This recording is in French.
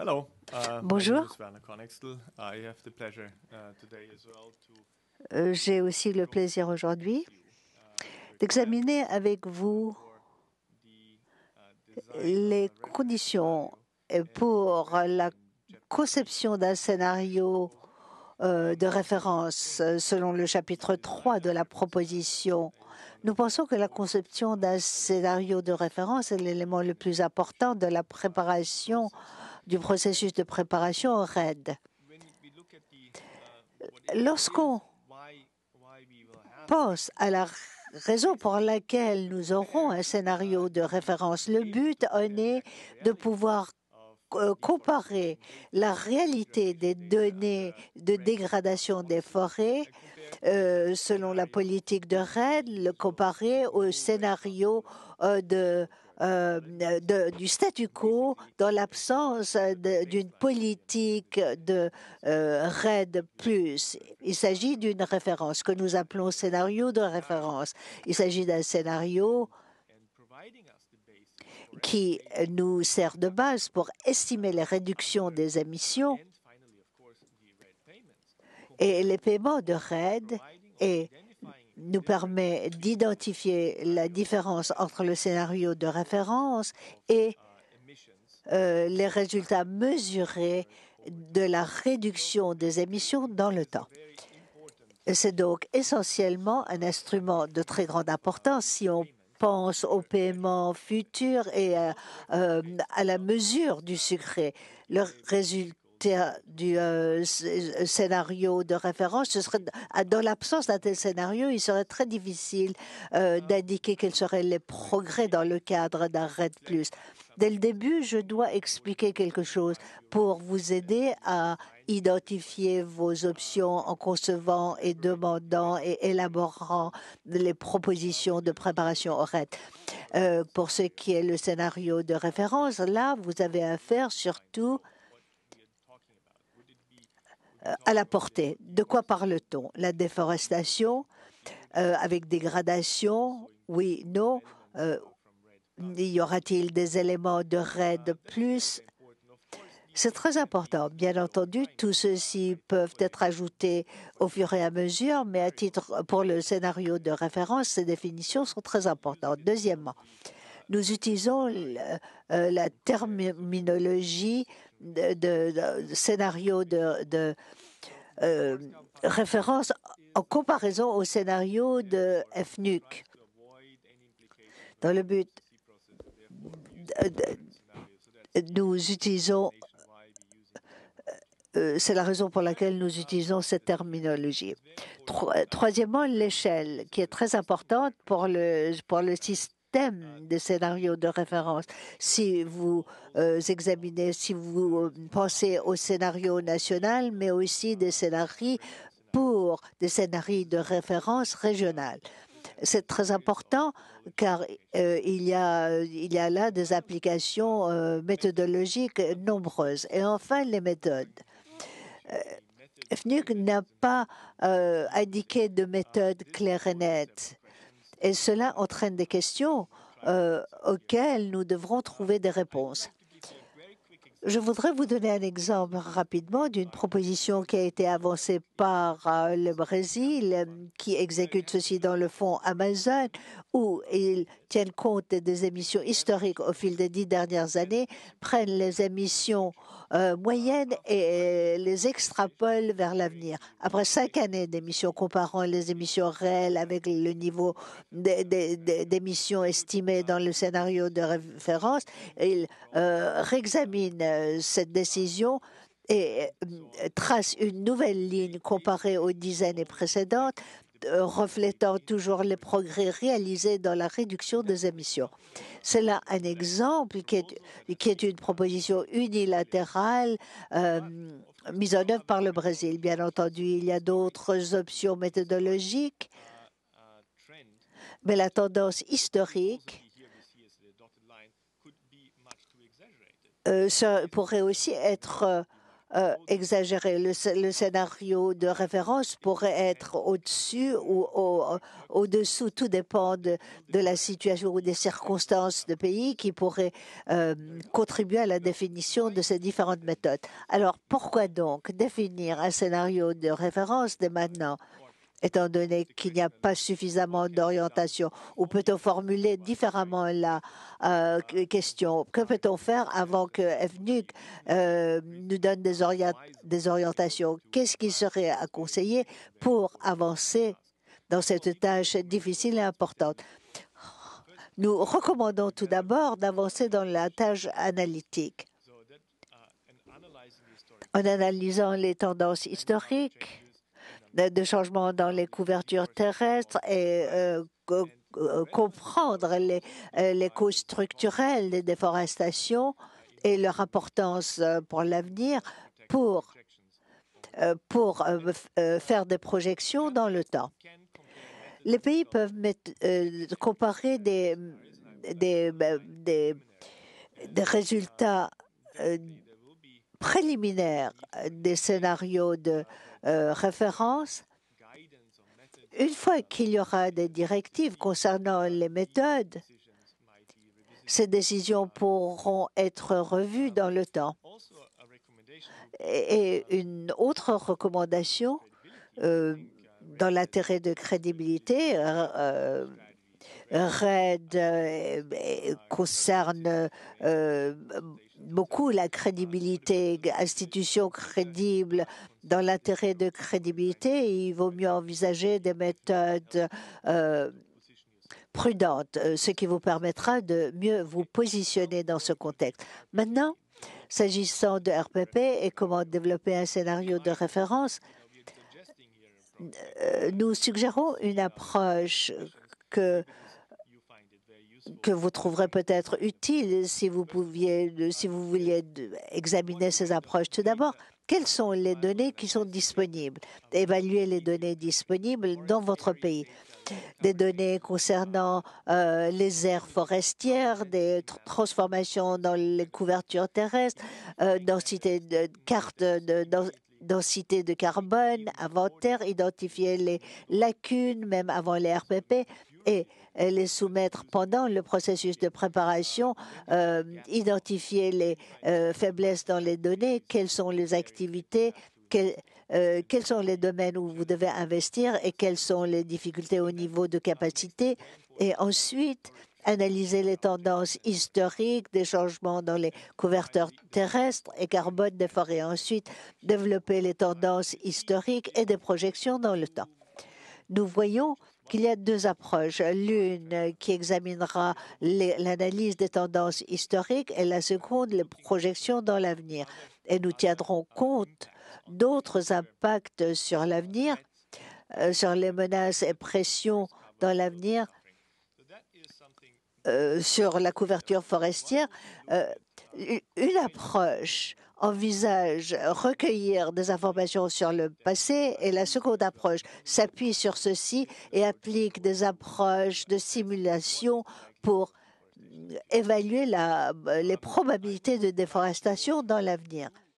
Hello, my name Bonjour. is Werner Konextel. I have the pleasure today as well to J'ai aussi le plaisir aujourd'hui d'examiner avec vous les conditions pour la conception d'un scénario de référence selon le chapitre 3 de la proposition. Nous pensons que la conception d'un scénario de référence est l'élément le plus important de la préparation du processus de préparation au RAID. Lorsqu'on pense à la raison pour laquelle nous aurons un scénario de référence, le but en est de pouvoir comparer la réalité des données de dégradation des forêts selon la politique de RED, le comparer au scénario du statu quo dans l'absence d'une politique de RED+. Il s'agit d'une référence que nous appelons scénario de référence. Il s'agit d'un scénario qui nous sert de base pour estimer les réductions des émissions et les paiements de RED et nous permet d'identifier la différence entre le scénario de référence et les résultats mesurés de la réduction des émissions dans le temps. C'est donc essentiellement un instrument de très grande importance si on pense aux paiements futurs et à la mesure du sucré. Le résultat du scénario de référence, ce serait, dans l'absence d'un tel scénario, il serait très difficile d'indiquer quels seraient les progrès dans le cadre d'un RED+. Dès le début, je dois expliquer quelque chose pour vous aider à identifier vos options en concevant et demandant et élaborant les propositions de préparation au RED. Pour ce qui est le scénario de référence, là, vous avez affaire surtout à la portée. De quoi parle-t-on? La déforestation avec dégradation? Oui, non. Y aura-t-il des éléments de RED+? C'est très important. Bien entendu, tout ceci peuvent être ajoutés au fur et à mesure, mais à titre pour le scénario de référence, ces définitions sont très importantes. Deuxièmement, nous utilisons la terminologie de scénario de référence en comparaison au scénario de FNUC, dans le but nous utilisons c'est la raison pour laquelle nous utilisons cette terminologie. Troisièmement, l'échelle, qui est très importante pour le système des scénarios de référence. Si vous examinez, si vous pensez au scénario national, mais aussi des scénarios des scénarios de référence régionale. C'est très important car il y a là des applications méthodologiques nombreuses. Et enfin, les méthodes. FNUC n'a pas indiqué de méthode claire et nette. Et cela entraîne des questions auxquelles nous devrons trouver des réponses. Je voudrais vous donner un exemple rapidement d'une proposition qui a été avancée par le Brésil, qui exécute ceci dans le fonds Amazon, où ils tiennent compte des émissions historiques au fil des 10 dernières années, prennent les émissions moyennes et les extrapolent vers l'avenir. Après 5 années d'émissions comparant les émissions réelles avec le niveau d'émissions estimées dans le scénario de référence, ils réexaminent cette décision et trace une nouvelle ligne comparée aux 10 années précédentes, reflétant toujours les progrès réalisés dans la réduction des émissions. C'est là un exemple qui est une proposition unilatérale mise en œuvre par le Brésil. Bien entendu, il y a d'autres options méthodologiques, mais la tendance historique ça pourrait aussi être exagéré. Le scénario de référence pourrait être au-dessus ou au-dessous. Tout dépend de la situation ou des circonstances de pays qui pourraient contribuer à la définition de ces différentes méthodes. Alors, pourquoi donc définir un scénario de référence dès maintenant, étant donné qu'il n'y a pas suffisamment d'orientation? Ou peut-on formuler différemment la question? Que peut-on faire avant que FNUC nous donne des orientations? Qu'est-ce qui serait à conseiller pour avancer dans cette tâche difficile et importante? Nous recommandons tout d'abord d'avancer dans la tâche analytique en analysant les tendances historiques de changements dans les couvertures terrestres et comprendre les causes structurelles des déforestations et leur importance pour l'avenir pour faire des projections dans le temps. Les pays peuvent comparer des résultats préliminaires des scénarios de référence. Une fois qu'il y aura des directives concernant les méthodes, ces décisions pourront être revues dans le temps. Et une autre recommandation, dans l'intérêt de crédibilité, RAID concerne beaucoup la crédibilité, institutions crédibles. Dans l'intérêt de crédibilité, il vaut mieux envisager des méthodes prudentes, ce qui vous permettra de mieux vous positionner dans ce contexte. Maintenant, s'agissant de RPP et comment développer un scénario de référence, nous suggérons une approche que vous trouverez peut-être utile si vous vouliez examiner ces approches. Tout d'abord, quelles sont les données qui sont disponibles? Évaluer les données disponibles dans votre pays. Des données concernant les aires forestières, des transformations dans les couvertures terrestres, densité de carbone, inventaire, identifier les lacunes, même avant les RPP, et les soumettre pendant le processus de préparation, identifier les faiblesses dans les données, quelles sont les activités, quels sont les domaines où vous devez investir et quelles sont les difficultés au niveau de capacité, et ensuite analyser les tendances historiques des changements dans les couvertures terrestres et carbone des forêts, et ensuite développer les tendances historiques et des projections dans le temps. Nous voyons qu'il y a deux approches, l'une qui examinera l'analyse des tendances historiques et la seconde les projections dans l'avenir. Et nous tiendrons compte d'autres impacts sur l'avenir, sur les menaces et pressions dans l'avenir, sur la couverture forestière. Une approche envisage recueillir des informations sur le passé et la seconde approche s'appuie sur ceci et applique des approches de simulation pour évaluer les probabilités de déforestation dans l'avenir.